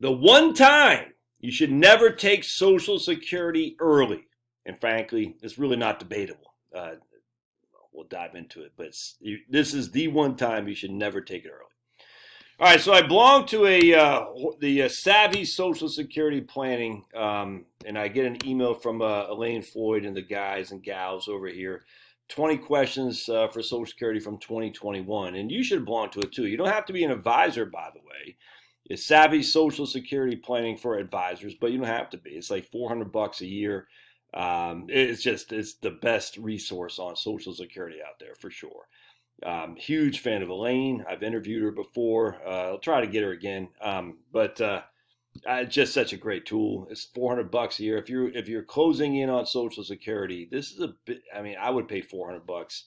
The one time you should never take Social Security early, and frankly, it's really not debatable. We'll dive into it, but this is the one time you should never take it early. All right, so I belong to the Savvy Social Security Planning, and I get an email from Elaine Floyd and the guys and gals over here. 20 questions for Social Security from 2021, and you should belong to it too. You don't have to be an advisor, by the way. It's Savvy Social Security Planning for advisors, but you don't have to be. It's like $400 a year. It's the best resource on Social Security out there for sure. Huge fan of Elaine. I've interviewed her before. I'll try to get her again. But just such a great tool. It's $400 a year. If you're closing in on Social Security, this is a bit. I mean, I would pay $400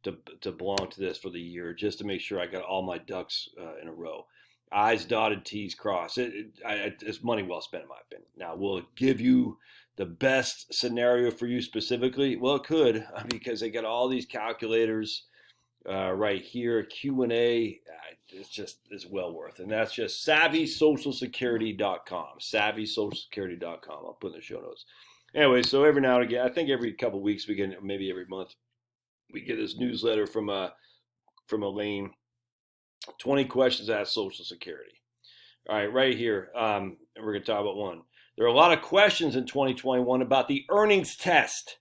to belong to this for the year just to make sure I got all my ducks in a row. I's dotted, T's crossed. It's money well spent, in my opinion. Now, will it give you the best scenario for you specifically? Well, it could, because they got all these calculators right here. Q&A. It's well worth it. And that's just SavvySocialSecurity.com. SavvySocialSecurity.com. I'll put in the show notes. Anyway, so every now and again, I think every couple of weeks we get, maybe every month, we get this newsletter from Elaine. 20 questions at Social Security. All right, right here. And we're going to talk about one. There are a lot of questions in 2021 about the earnings test.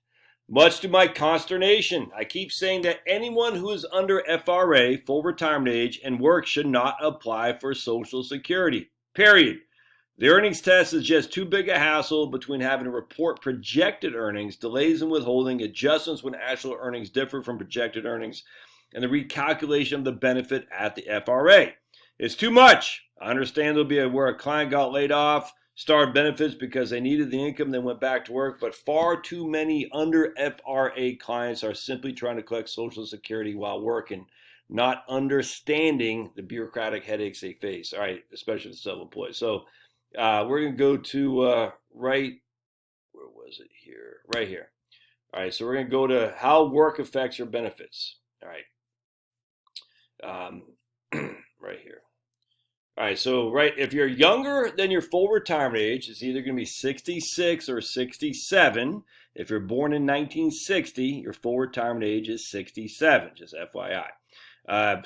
Much to my consternation, I keep saying that anyone who is under FRA, full retirement age, and works should not apply for Social Security. Period. The earnings test is just too big a hassle between having to report projected earnings, delays in withholding, adjustments when actual earnings differ from projected earnings, and the recalculation of the benefit at the FRA. It's too much. I understand there'll be where a client got laid off, started benefits because they needed the income, then went back to work, but far too many under FRA clients are simply trying to collect Social Security while working, not understanding the bureaucratic headaches they face. All right, especially the self-employed. So we're going to go to where was it here? Right here. All right, so we're going to go to how work affects your benefits. All right. Right here. All right, so if you're younger than your full retirement age, it's either going to be 66 or 67. If you're born in 1960, your full retirement age is 67, just FYI.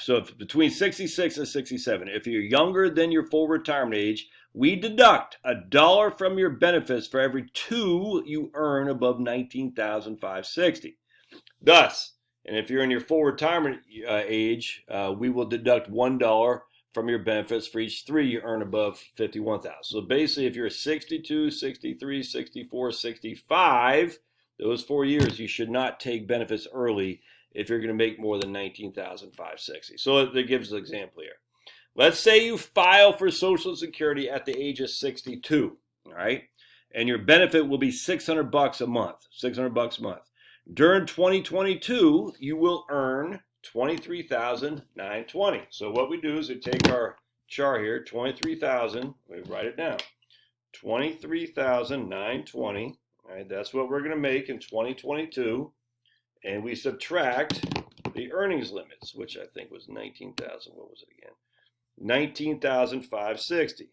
So if between 66 and 67, if you're younger than your full retirement age, we deduct $1 from your benefits for every 2 you earn above $19,560. Thus, and if you're in your full retirement age, we will deduct $1 from your benefits for each 3 you earn above $51,000. So basically, if you're 62, 63, 64, 65, those 4 years, you should not take benefits early if you're going to make more than $19,560. So that gives an example here. Let's say you file for Social Security at the age of 62, all right? And your benefit will be $600 a month, $600 a month. During 2022, you will earn $23,920. So what we do is we take our chart here, 23,000, we write it down, 23,920. All right, that's what we're going to make in 2022, and we subtract the earnings limits, which I think was 19,000. What was it again? 19,560.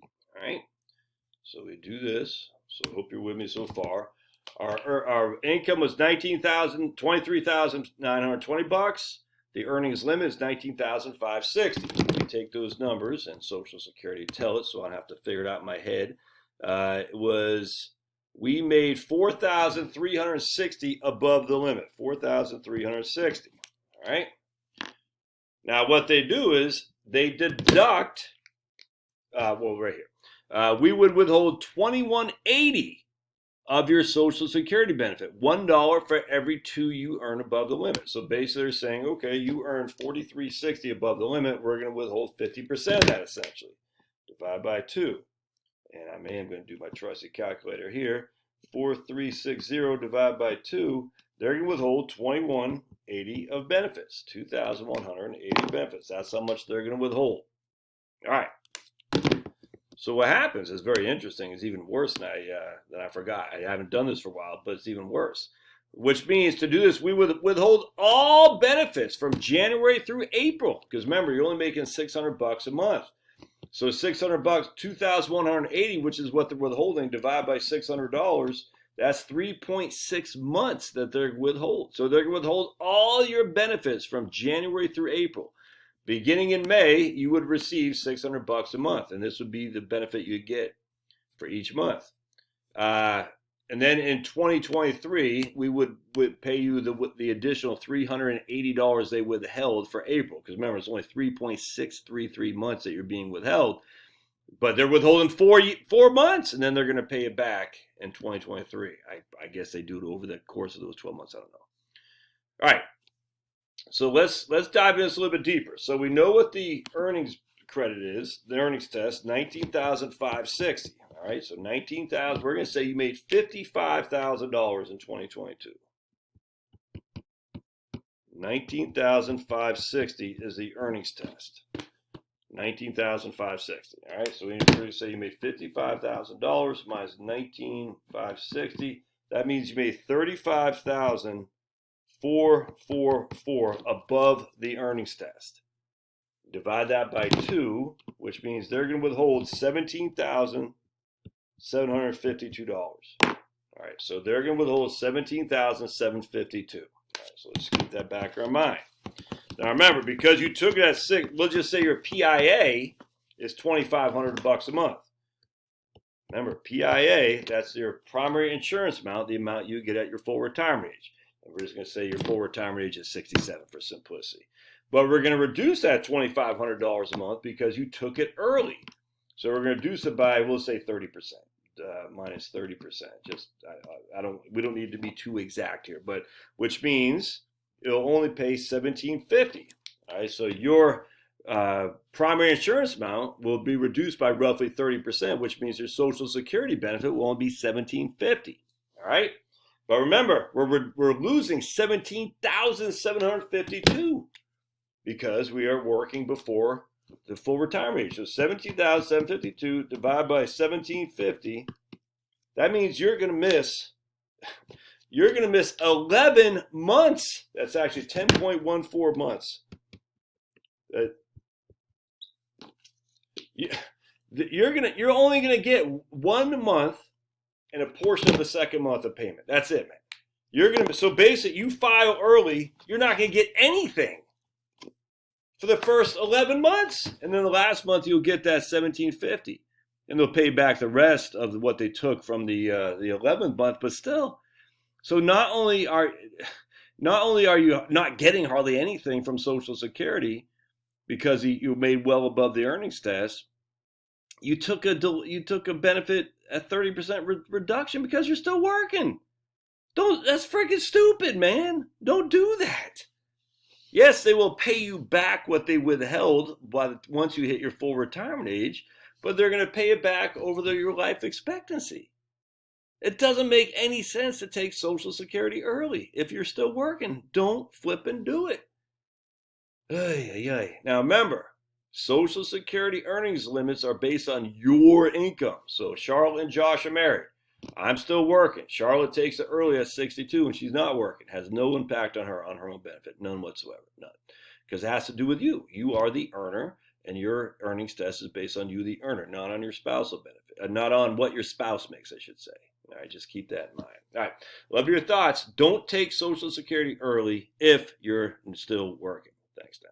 All right, so we do this. So I hope you're with me so far. Our income was $23,920. The earnings limit is $19,560. We take those numbers and Social Security tell it, so I don't have to figure it out in my head. We made $4,360 above the limit, $4,360. All right. Now what they do is they deduct. Right here, we would withhold $21.80 of your Social Security benefit, $1 for every 2 you earn above the limit. So basically they're saying, okay, you earned $43.60 above the limit, we're going to withhold 50% of that essentially. Divide by 2. And I'm going to do my trusty calculator here. 4,360 divided by 2, they're going to withhold $21.80 of benefits, $2,180 benefits. That's how much they're going to withhold. All right. So what happens is very interesting. It's even worse than I forgot. I haven't done this for a while, but it's even worse. Which means to do this, we would withhold all benefits from January through April. Because remember, you're only making $600 a month. So 600 bucks, 2,180, which is what they're withholding, divided by $600. That's 3.6 months that they're withhold. So they're going to withhold all your benefits from January through April. Beginning in May, you would receive 600 bucks a month, and this would be the benefit you get for each month. And then in 2023, we would pay you the additional $380 they withheld for April. Because remember, it's only 3.633 months that you're being withheld. But they're withholding 4 months, and then they're going to pay it back in 2023. I guess they do it over the course of those 12 months. I don't know. All right. So let's dive into this a little bit deeper. So we know what the earnings credit is, the earnings test, $19,560. All right, so $19,000. We're going to say you made $55,000 in 2022. $19,560 is the earnings test. $19,560. All right, so we're going to say you made $55,000 minus $19,560. That means you made $35,444 above the earnings test. Divide that by 2, which means they're going to withhold $17,752. All right, so they're going to withhold $17,752. All right, so let's keep that back in our mind. Now remember, because you took it at 6, let's just say your PIA is $2,500 a month. Remember, PIA, that's your primary insurance amount, the amount you get at your full retirement age. And we're just going to say your full retirement age is 67 for simplicity. But we're going to reduce that $2,500 a month because you took it early. So we're going to reduce it by, we'll say 30%, minus 30%. We don't need to be too exact here, but which means it'll only pay $1,750. All right, so your primary insurance amount will be reduced by roughly 30%, which means your Social Security benefit will only be $1,750. All right, but remember, we're losing $17,752 because we are working before the full retirement age. So $17,752 divided by $1,750. That means you're going to miss 11 months. That's actually 10.14 months. You're only going to get 1 month and a portion of the second month of payment. That's it, man. So basically, you file early, you're not going to get anything for the first 11 months, and then the last month you'll get that $1,750, and they'll pay back the rest of what they took from the 11th month. But still, so not only are you not getting hardly anything from Social Security because you made well above the earnings test, you took a benefit at 30% reduction because you're still working. That's freaking stupid, man. Don't do that. Yes, they will pay you back what they withheld once you hit your full retirement age, but they're going to pay it back over your life expectancy. It doesn't make any sense to take Social Security early. If you're still working, don't flip and do it. Now remember, Social Security earnings limits are based on your income. So Charlotte and Josh are married. I'm still working. Charlotte takes it early at 62 and she's not working. Has no impact on her own benefit. None whatsoever. None. Because it has to do with you. You are the earner and your earnings test is based on you, the earner, not on your spousal benefit. Not on what your spouse makes, I should say. All right, just keep that in mind. All right, love your thoughts. Don't take Social Security early if you're still working. Thanks now.